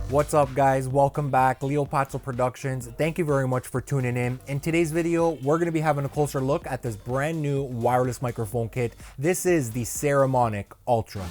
What's up guys, welcome back, Leo Pazzo Productions. Thank you very much for tuning in. In today's video, we're gonna be having a closer look at this brand new wireless microphone kit. This is the Saramonic Ultra.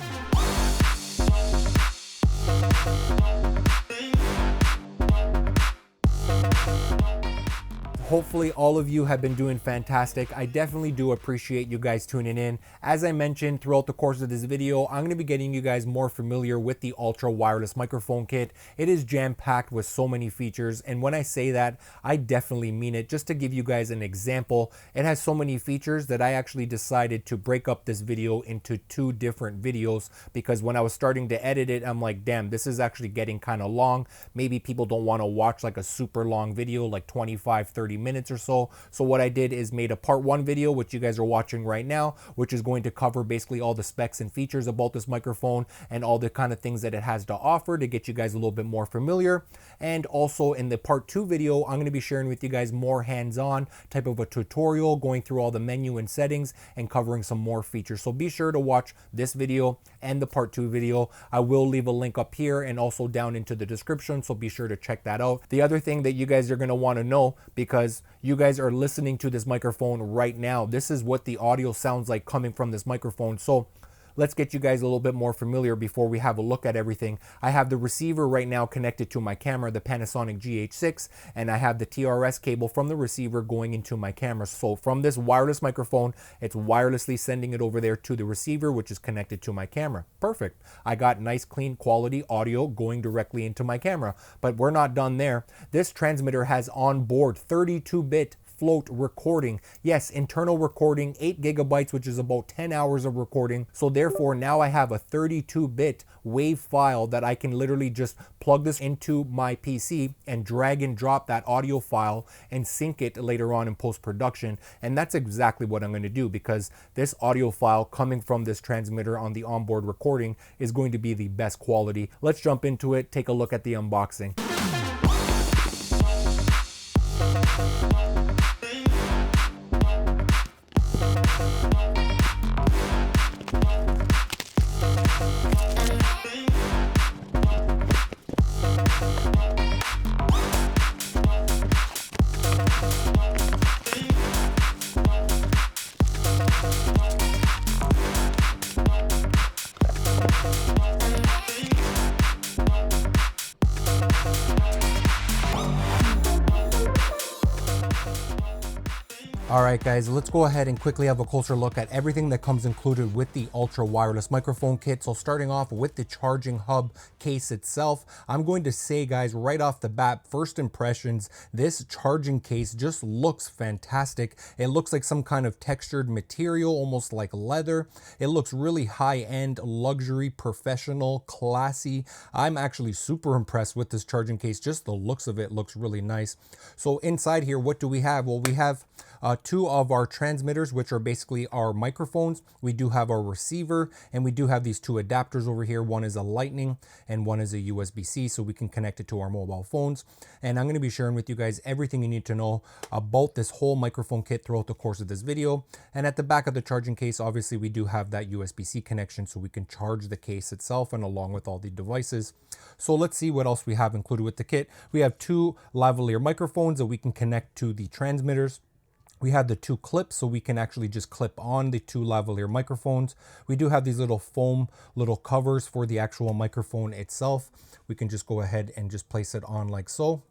Hopefully all of you have been doing fantastic. I definitely do appreciate you guys tuning in. As I mentioned throughout the course of this video, I'm going to be getting you guys more familiar with the Ultra Wireless Microphone Kit. It is jam-packed with so many features, and when I say that, I definitely mean it. Just to give you guys an example, it has so many features that I actually decided to break up this video into two different videos, because when I was starting to edit it, I'm like, damn, this is actually getting kind of long. Maybe people don't want to watch like a super long video, like 25-30 minutes or so. So what I did is made a part 1 video, which you guys are watching right now, which is going to cover basically all the specs and features about this microphone and all the kind of things that it has to offer to get you guys a little bit more familiar. And also in the part 2 video, I'm going to be sharing with you guys more hands-on type of a tutorial, going through all the menu and settings and covering some more features. So be sure to watch this video and the part 2 video. I will leave a link up here and also down into the description, so be sure to check that out. The other thing that you guys are going to want to know, because you guys are listening to this microphone right now, this is what the audio sounds like coming from this microphone. So let's get you guys a little bit more familiar before we have a look at everything. I have the receiver right now connected to my camera, the Panasonic GH6, and I have the TRS cable from the receiver going into my camera. So from this wireless microphone, it's wirelessly sending it over there to the receiver, which is connected to my camera. Perfect. I got nice, clean quality audio going directly into my camera, but we're not done there. This transmitter has on board 32-bit float recording. Yes, internal recording, 8 gigabytes, which is about 10 hours of recording. So therefore now I have a 32-bit wave file that I can literally just plug this into my PC and drag and drop that audio file and sync it later on in post-production. And that's exactly what I'm going to do, because this audio file coming from this transmitter on the onboard recording is going to be the best quality. Let's jump into it, take a look at the unboxing. Alright guys, let's go ahead and quickly have a closer look at everything that comes included with the Ultra Wireless Microphone Kit. So starting off with the charging hub case itself, I'm going to say guys, right off the bat, first impressions, this charging case just looks fantastic. It looks like some kind of textured material, almost like leather. It looks really high-end, luxury, professional, classy. I'm actually super impressed with this charging case. Just the looks of it looks really nice. So inside here, what do we have? Well, we have two of our transmitters, which are basically our microphones. We do have our receiver, and we do have these two adapters over here. One is a Lightning and one is a USB-C, so we can connect it to our mobile phones. And I'm going to be sharing with you guys everything you need to know about this whole microphone kit throughout the course of this video. And at the back of the charging case, obviously we do have that USB-C connection, so we can charge the case itself and along with all the devices. So let's see what else we have included with the kit. We have two lavalier microphones that we can connect to the transmitters. We have the two clips, so we can actually just clip on the two lavalier microphones. We do have these little foam covers for the actual microphone itself. We can just go ahead and just place it on like so.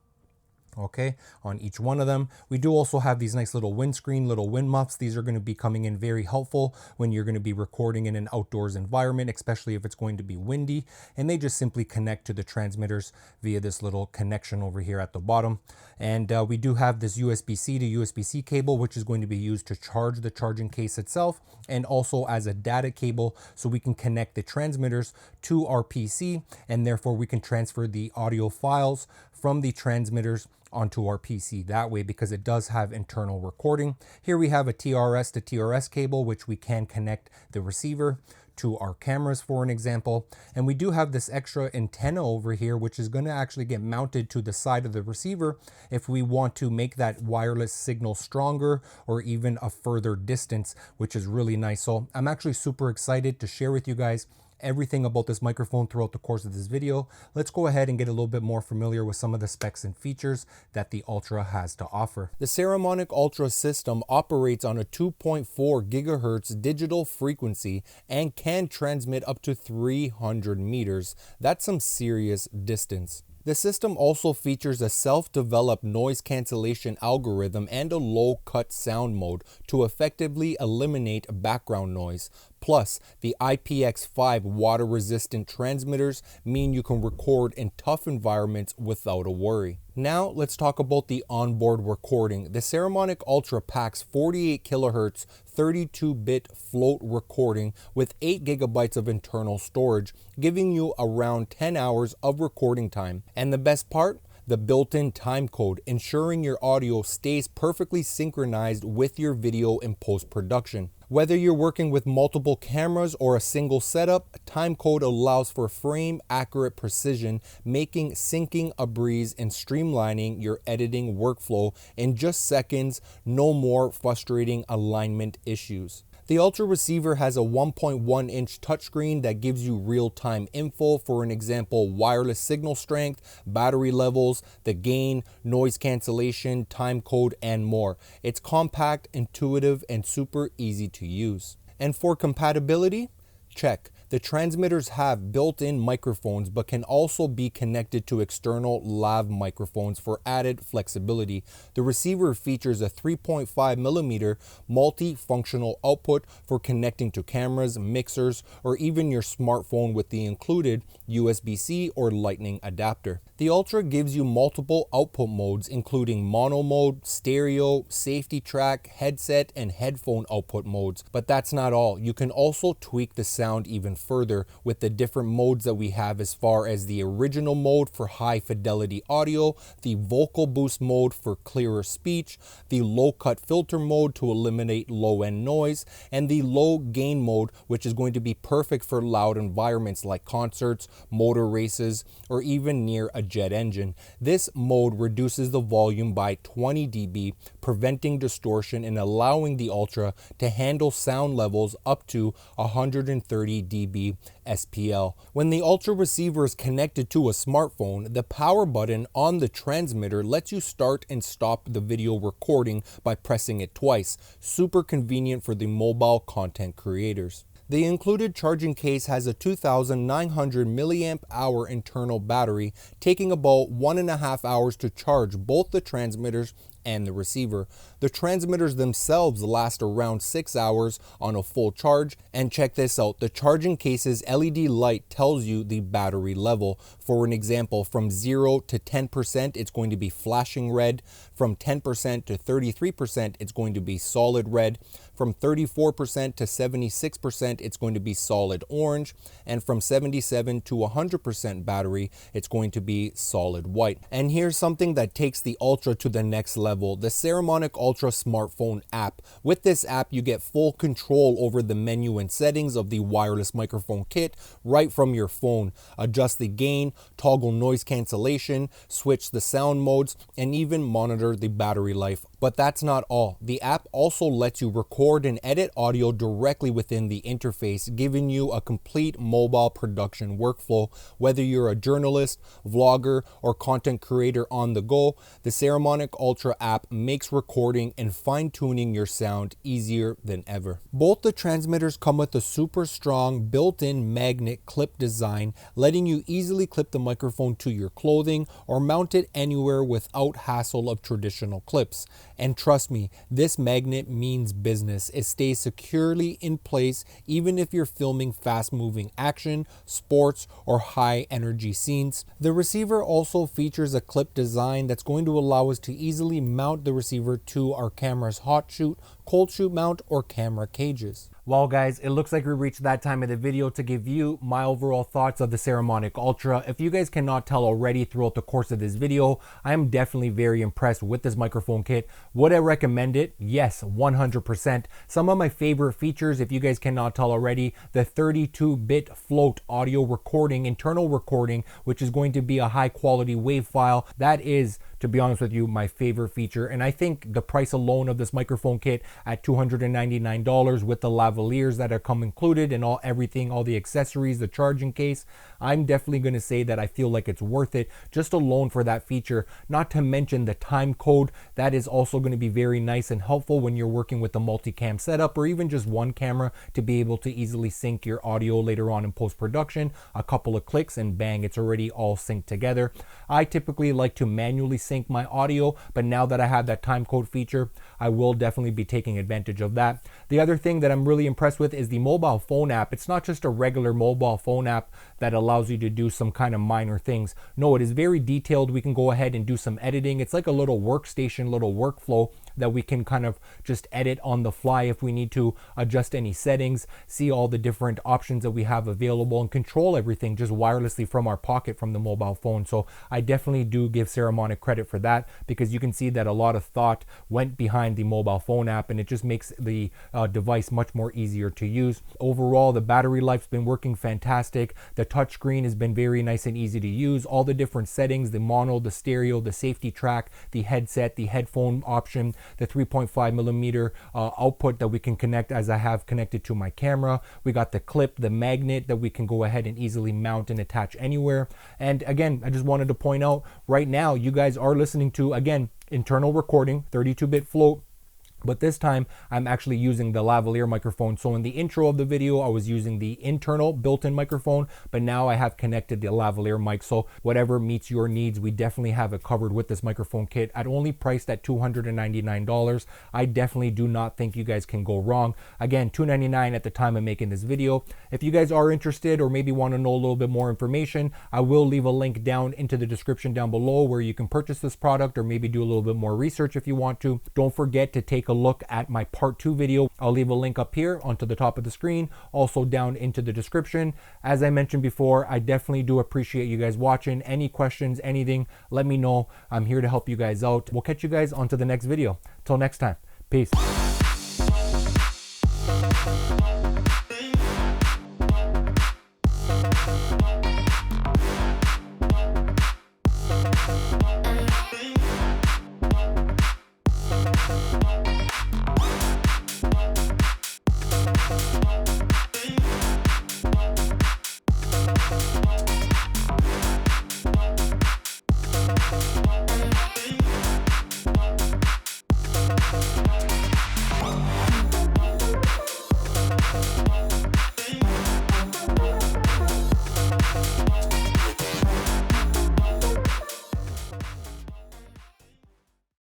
Okay, on each one of them. We do also have these nice little windscreen, little wind muffs. These are going to be coming in very helpful when you're going to be recording in an outdoors environment, especially if it's going to be windy. And they just simply connect to the transmitters via this little connection over here at the bottom. And we do have this USB-C to USB-C cable, which is going to be used to charge the charging case itself, and also as a data cable, so we can connect the transmitters to our PC, and therefore we can transfer the audio files from the transmitters onto our PC that way, because it does have internal recording. Here we have a TRS to TRS cable, which we can connect the receiver to our cameras, for an example. And we do have this extra antenna over here, which is going to actually get mounted to the side of the receiver if we want to make that wireless signal stronger or even a further distance, which is really nice. So I'm actually super excited to share with you guys everything about this microphone throughout the course of this video. Let's go ahead and get a little bit more familiar with some of the specs and features that the Ultra has to offer. The Saramonic Ultra system operates on a 2.4 gigahertz digital frequency and can transmit up to 300 meters. That's some serious distance. The system also features a self-developed noise cancellation algorithm and a low-cut sound mode to effectively eliminate background noise. Plus, the IPX5 water-resistant transmitters mean you can record in tough environments without a worry. Now, let's talk about the onboard recording. The Saramonic Ultra packs 48 kilohertz 32-bit float recording with 8 gigabytes of internal storage, giving you around 10 hours of recording time. And the best part? The built-in timecode, ensuring your audio stays perfectly synchronized with your video in post-production. Whether you're working with multiple cameras or a single setup, timecode allows for frame-accurate precision, making syncing a breeze and streamlining your editing workflow in just seconds. No more frustrating alignment issues. The Ultra receiver has a 1.1-inch touchscreen that gives you real-time info, for an example, wireless signal strength, battery levels, the gain, noise cancellation, timecode, and more. It's compact, intuitive, and super easy to use. And for compatibility, check. The transmitters have built-in microphones but can also be connected to external lav microphones for added flexibility. The receiver features a 3.5mm multifunctional output for connecting to cameras, mixers, or even your smartphone with the included USB-C or Lightning adapter. The Ultra gives you multiple output modes, including mono mode, stereo, safety track, headset, and headphone output modes. But that's not all. You can also tweak the sound even further with the different modes that we have, as far as the original mode for high fidelity audio, the vocal boost mode for clearer speech, the low cut filter mode to eliminate low end noise, and the low gain mode, which is going to be perfect for loud environments like concerts, motor races, or even near a jet engine. This mode reduces the volume by 20 dB, preventing distortion and allowing the Ultra to handle sound levels up to 130 dB SPL. When the Ultra receiver is connected to a smartphone, the power button on the transmitter lets you start and stop the video recording by pressing it twice. Super convenient for the mobile content creators. The included charging case has a 2,900 milliamp hour internal battery, taking about 1.5 hours to charge both the transmitters and the receiver. The transmitters themselves last around 6 hours on a full charge. And check this out, the charging case's LED light tells you the battery level. For an example, from 0 to 10%, it's going to be flashing red. From 10% to 33%, it's going to be solid red. From 34% to 76%, it's going to be solid orange. And from 77 to 100% battery, it's going to be solid white. And here's something that takes the Ultra to the next level. The Saramonic Ultra Smartphone App. With this app, you get full control over the menu and settings of the wireless microphone kit right from your phone. Adjust the gain, toggle noise cancellation, switch the sound modes, and even monitor the battery life. But that's not all. The app also lets you record and edit audio directly within the interface, giving you a complete mobile production workflow. Whether you're a journalist, vlogger, or content creator on the go, the Saramonic Ultra app makes recording and fine-tuning your sound easier than ever. Both the transmitters come with a super strong built-in magnet clip design, letting you easily clip the microphone to your clothing or mount it anywhere without hassle of traditional clips. And trust me, this magnet means business. It stays securely in place even if you're filming fast-moving action, sports, or high-energy scenes. The receiver also features a clip design that's going to allow us to easily mount the receiver to our camera's hot shoot, cold shoot mount, or camera cages. Well guys, it looks like we reached that time of the video to give you my overall thoughts of the Saramonic Ultra. If you guys cannot tell already throughout the course of this video, I am definitely very impressed with this microphone kit. Would I recommend it? Yes, 100%. Some of my favorite features, if you guys cannot tell already, the 32-bit float audio recording, internal recording, which is going to be a high quality WAV file. That is to be honest with you, my favorite feature. And I think the price alone of this microphone kit at $299 with the lavaliers that are come included and everything, all the accessories, the charging case, I'm definitely going to say that I feel like it's worth it just alone for that feature. Not to mention the time code. That is also going to be very nice and helpful when you're working with a multicam setup or even just one camera, to be able to easily sync your audio later on in post-production. A couple of clicks and bang, it's already all synced together. I typically like to manually sync my audio, but now that I have that time code feature, I will definitely be taking advantage of that. The other thing that I'm really impressed with is the mobile phone app. It's not just a regular mobile phone app that allows you to do some kind of minor things. No, it is very detailed. We can go ahead and do some editing. It's like a little workstation, little workflow that we can kind of just edit on the fly if we need to, adjust any settings, see all the different options that we have available, and control everything just wirelessly from our pocket from the mobile phone. So I definitely do give Saramonic credit for that, because you can see that a lot of thought went behind the mobile phone app, and it just makes the device much more easier to use. Overall, the battery life's been working fantastic. The touchscreen has been very nice and easy to use. All the different settings, the mono, the stereo, the safety track, the headset, the headphone option, the 3.5 millimeter output that we can connect as I have connected to my camera. We got the clip, the magnet that we can go ahead and easily mount and attach anywhere. And again, I just wanted to point out right now, you guys are listening to, again, internal recording, 32-bit float. But this time I'm actually using the lavalier microphone. So in the intro of the video, I was using the internal built-in microphone, but now I have connected the lavalier mic. So whatever meets your needs, we definitely have it covered with this microphone kit at only priced at $299. I definitely do not think you guys can go wrong. Again, $299 at the time of making this video. If you guys are interested or maybe want to know a little bit more information, I will leave a link down into the description down below where you can purchase this product or maybe do a little bit more research if you want to. Don't forget to take a look at my part 2 video. I'll leave a link up here onto the top of the screen, also down into the description. As I mentioned before, I definitely do appreciate you guys watching. Any questions, anything, let me know. I'm here to help you guys out. We'll catch you guys onto the next video. Till next time, peace.